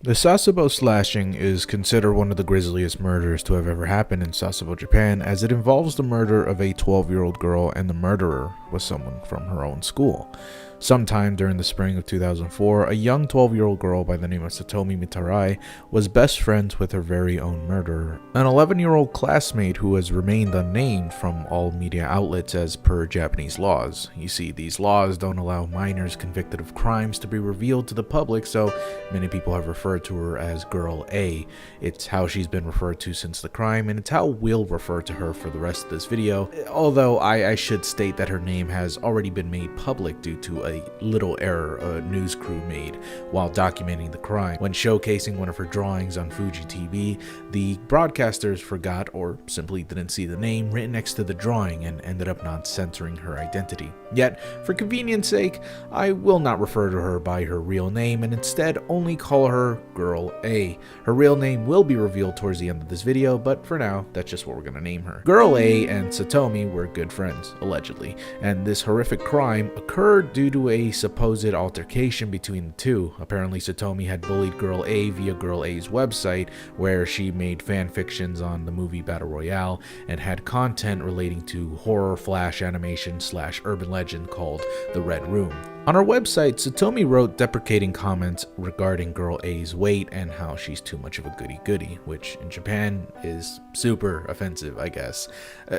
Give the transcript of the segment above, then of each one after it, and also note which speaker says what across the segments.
Speaker 1: The Sasebo slashing is considered one of the grisliest murders to have ever happened in Sasebo, Japan, as it involves the murder of a 12-year-old girl, and the murderer was someone from her own school. Sometime during the spring of 2004, a young 12-year-old girl by the name of Satomi Mitarai was best friends with her very own murderer, an 11-year-old classmate who has remained unnamed from all media outlets as per Japanese laws. You see, these laws don't allow minors convicted of crimes to be revealed to the public, so many people have referred to her as Girl A. It's how she's been referred to since the crime, and it's how we'll refer to her for the rest of this video, although I should state that her name has already been made public due to a little error a news crew made while documenting the crime. When showcasing one of her drawings on Fuji TV, the broadcasters forgot or simply didn't see the name written next to the drawing and ended up not censoring her identity. Yet, for convenience sake, I will not refer to her by her real name and instead only call her Girl A. Her real name will be revealed towards the end of this video, but for now, that's just what we're gonna name her. Girl A and Satomi were good friends, allegedly, and this horrific crime occurred due to a supposed altercation between the two. Apparently, Satomi had bullied Girl A via Girl A's website, where she made fan fictions on the movie Battle Royale and had content relating to horror flash animation / urban legend called The Red Room. On her website, Satomi wrote deprecating comments regarding Girl A's weight and how she's too much of a goody-goody, which in Japan is super offensive, I guess.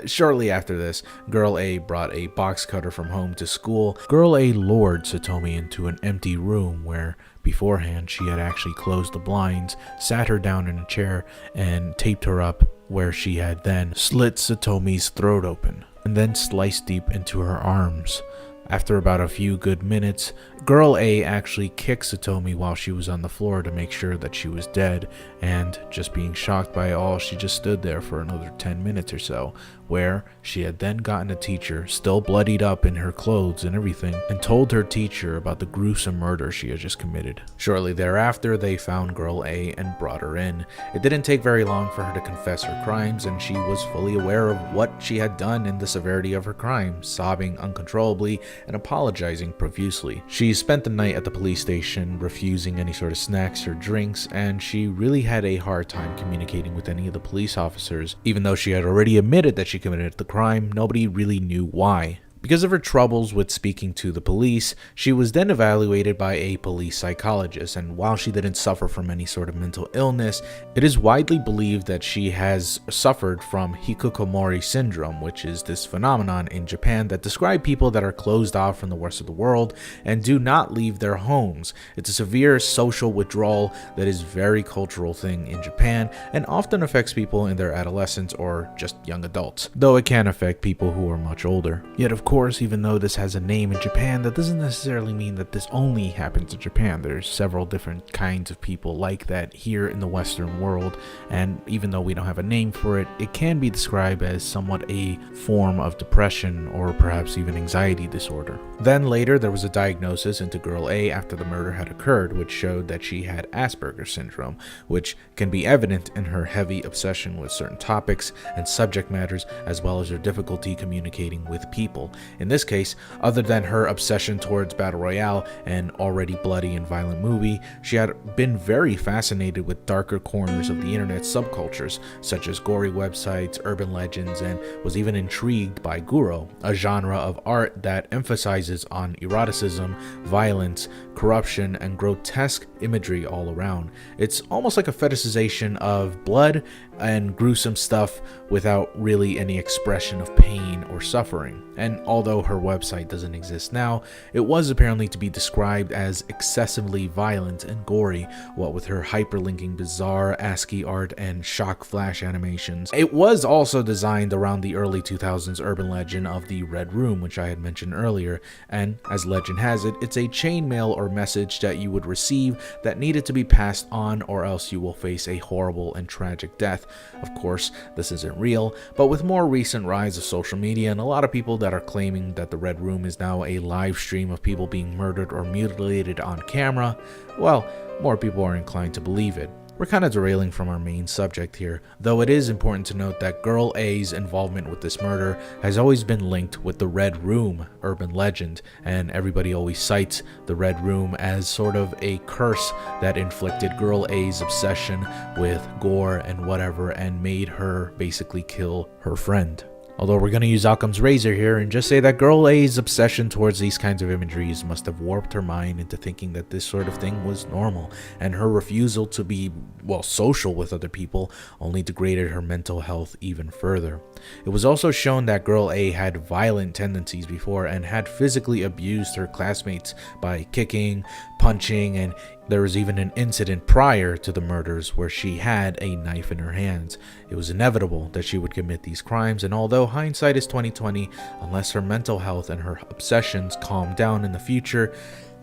Speaker 1: Shortly after this, Girl A brought a box cutter from home to school. Girl A lured Satomi into an empty room where beforehand she had actually closed the blinds, sat her down in a chair, and taped her up, where she had then slit Satomi's throat open and then sliced deep into her arms. After about a few good minutes, Girl A actually kicked Satomi while she was on the floor to make sure that she was dead, and just being shocked by it all, she just stood there for another 10 minutes or so, where she had then gotten a teacher, still bloodied up in her clothes and everything, and told her teacher about the gruesome murder she had just committed. Shortly thereafter, they found Girl A and brought her in. It didn't take very long for her to confess her crimes, and she was fully aware of what she had done and the severity of her crime, sobbing uncontrollably and apologizing profusely. She spent the night at the police station, refusing any sort of snacks or drinks, and she really had a hard time communicating with any of the police officers. Even though she had already admitted that she committed the crime, nobody really knew why. Because of her troubles with speaking to the police, she was then evaluated by a police psychologist, and while she didn't suffer from any sort of mental illness, it is widely believed that she has suffered from hikikomori syndrome, which is this phenomenon in Japan that describes people that are closed off from the rest of the world and do not leave their homes. It's a severe social withdrawal that is a very cultural thing in Japan and often affects people in their adolescence or just young adults, though it can affect people who are much older. Yet of course, even though this has a name in Japan, that doesn't necessarily mean that this only happens in Japan. There's several different kinds of people like that here in the Western world, and even though we don't have a name for it, it can be described as somewhat a form of depression or perhaps even anxiety disorder. Then later there was a diagnosis into girl A after the murder had occurred, which showed that she had Asperger's syndrome, which can be evident in her heavy obsession with certain topics and subject matters, as well as her difficulty communicating with people. In this case, other than her obsession towards Battle Royale, an already bloody and violent movie, she had been very fascinated with darker corners of the internet subcultures, such as gory websites, urban legends, and was even intrigued by Guro, a genre of art that emphasizes on eroticism, violence, corruption, and grotesque imagery all around. It's almost like a fetishization of blood and gruesome stuff without really any expression of pain or suffering. And although her website doesn't exist now, it was apparently to be described as excessively violent and gory, what with her hyperlinking bizarre ASCII art and shock flash animations. It was also designed around the early 2000s urban legend of the Red Room, which I had mentioned earlier, and as legend has it, it's a chainmail or message that you would receive that needed to be passed on, or else you will face a horrible and tragic death. Of course, this isn't real, but with more recent rise of social media and a lot of people that are claiming that the Red Room is now a live stream of people being murdered or mutilated on camera, well, more people are inclined to believe it. We're kind of derailing from our main subject here, though it is important to note that Girl A's involvement with this murder has always been linked with the Red Room urban legend, and everybody always cites the Red Room as sort of a curse that inflicted Girl A's obsession with gore and whatever and made her basically kill her friend. Although we're going to use Occam's razor here and just say that Girl A's obsession towards these kinds of imageries must have warped her mind into thinking that this sort of thing was normal, and her refusal to be, well, social with other people only degraded her mental health even further. It was also shown that Girl A had violent tendencies before and had physically abused her classmates by kicking, punching, and there was even an incident prior to the murders where she had a knife in her hands. It was inevitable that she would commit these crimes, and although hindsight is 20/20, unless her mental health and her obsessions calmed down in the future,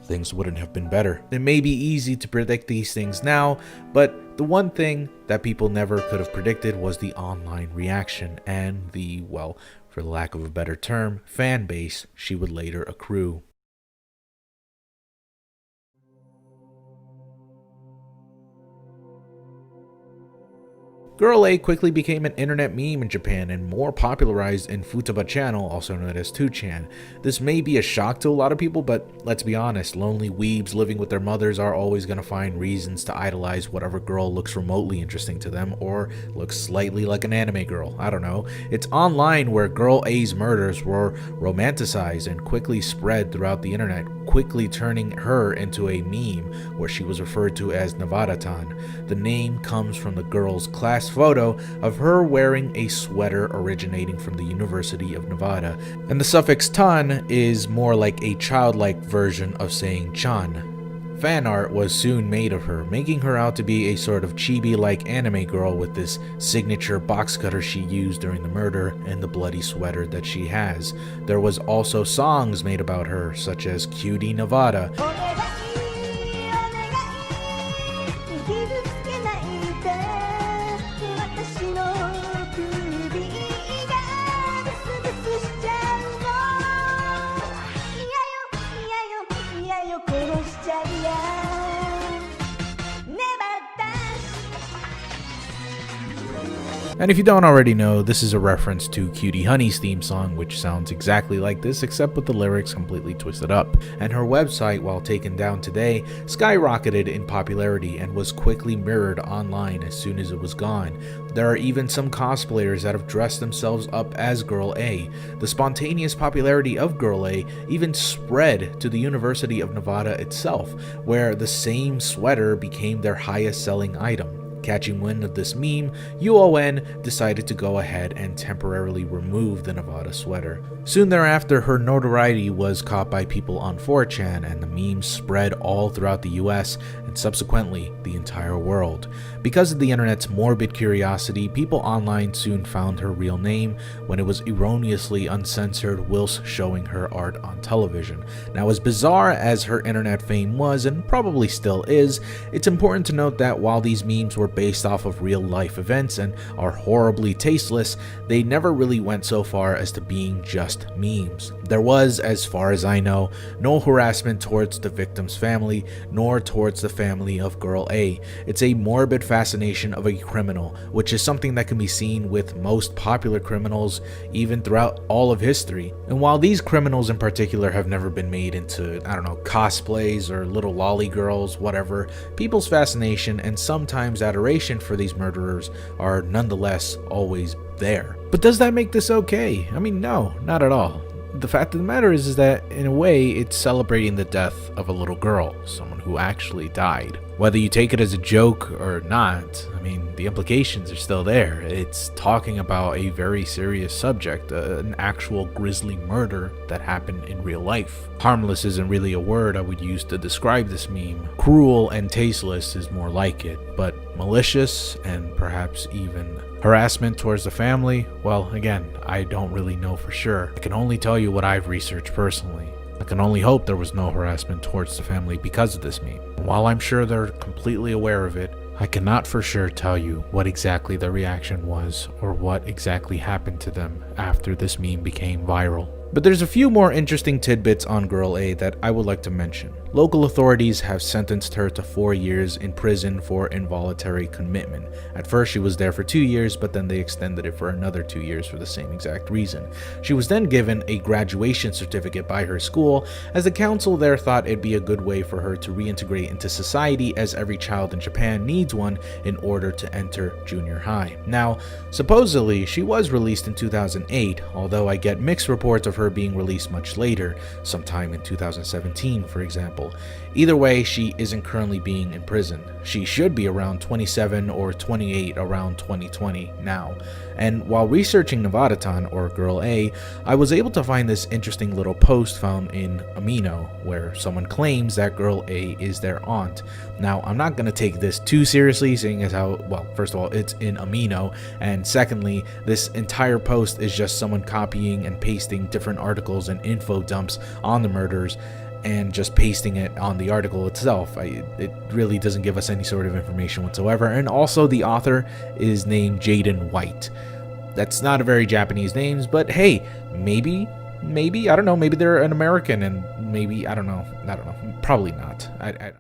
Speaker 1: things wouldn't have been better. It may be easy to predict these things now, but the one thing that people never could have predicted was the online reaction and the, well, for lack of a better term, fan base she would later accrue. Girl A quickly became an internet meme in Japan and more popularized in Futaba Channel, also known as 2chan. This may be a shock to a lot of people, but let's be honest, lonely weebs living with their mothers are always going to find reasons to idolize whatever girl looks remotely interesting to them or looks slightly like an anime girl. I don't know. It's online where Girl A's murders were romanticized and quickly spread throughout the internet, quickly turning her into a meme where she was referred to as Nevada-tan. The name comes from the girl's class photo of her wearing a sweater originating from the University of Nevada, and the suffix tan is more like a childlike version of saying chan. Fan art was soon made of her, making her out to be a sort of chibi-like anime girl with this signature box cutter she used during the murder and the bloody sweater that she has. There was also songs made about her, such as Cutie Nevada, And if you don't already know, this is a reference to Cutie Honey's theme song, which sounds exactly like this except with the lyrics completely twisted up. And her website, while taken down today, skyrocketed in popularity and was quickly mirrored online as soon as it was gone. There are even some cosplayers that have dressed themselves up as Girl A. The spontaneous popularity of Girl A even spread to the University of Nevada itself, where the same sweater became their highest selling item. Catching wind of this meme, UON decided to go ahead and temporarily remove the Nevada sweater. Soon thereafter, her notoriety was caught by people on 4chan, and the memes spread all throughout the US and subsequently the entire world. Because of the internet's morbid curiosity, people online soon found her real name when it was erroneously uncensored whilst showing her art on television. Now, as bizarre as her internet fame was, and probably still is, it's important to note that while these memes were based off of real life events and are horribly tasteless, they never really went so far as to being just memes. There was, as far as I know, no harassment towards the victim's family, nor towards the family of Girl A. It's a morbid fascination of a criminal, which is something that can be seen with most popular criminals even throughout all of history. And while these criminals in particular have never been made into, cosplays or little lolly girls, whatever, people's fascination and sometimes adoration for these murderers are nonetheless always there. But does that make this okay? I mean, no, not at all. The fact of the matter is that in a way it's celebrating the death of a little girl, someone who actually died. Whether you take it as a joke or not, I mean, the implications are still there. It's talking about a very serious subject, an actual grisly murder that happened in real life. Harmless isn't really a word I would use to describe this meme. Cruel and tasteless is more like it, but malicious and perhaps even harassment towards the family, well, again, I don't really know for sure. I can only tell you what I've researched personally. I can only hope there was no harassment towards the family because of this meme. While I'm sure they're completely aware of it, I cannot for sure tell you what exactly their reaction was or what exactly happened to them after this meme became viral. But there's a few more interesting tidbits on Girl A that I would like to mention. Local authorities have sentenced her to 4 years in prison for involuntary commitment. At first she was there for 2 years, but then they extended it for another 2 years for the same exact reason. She was then given a graduation certificate by her school, as the council there thought it'd be a good way for her to reintegrate into society, as every child in Japan needs one in order to enter junior high. Now, supposedly she was released in 2008, although I get mixed reports of her being released much later, sometime in 2017 for example. Either way, she isn't currently being imprisoned. She should be around 27 or 28 around 2020 now. And while researching Nevada-tan, or Girl A, I was able to find this interesting little post found in Amino, where someone claims that Girl A is their aunt. Now, I'm not going to take this too seriously, seeing as how, well, first of all, it's in Amino, and secondly, this entire post is just someone copying and pasting different articles and info dumps on the murders, and just pasting it on the article itself. It really doesn't give us any sort of information whatsoever. And also the author is named Jaden White. That's not a very Japanese name, but hey, maybe, I don't know, maybe they're an American, and maybe, I don't know, probably not. I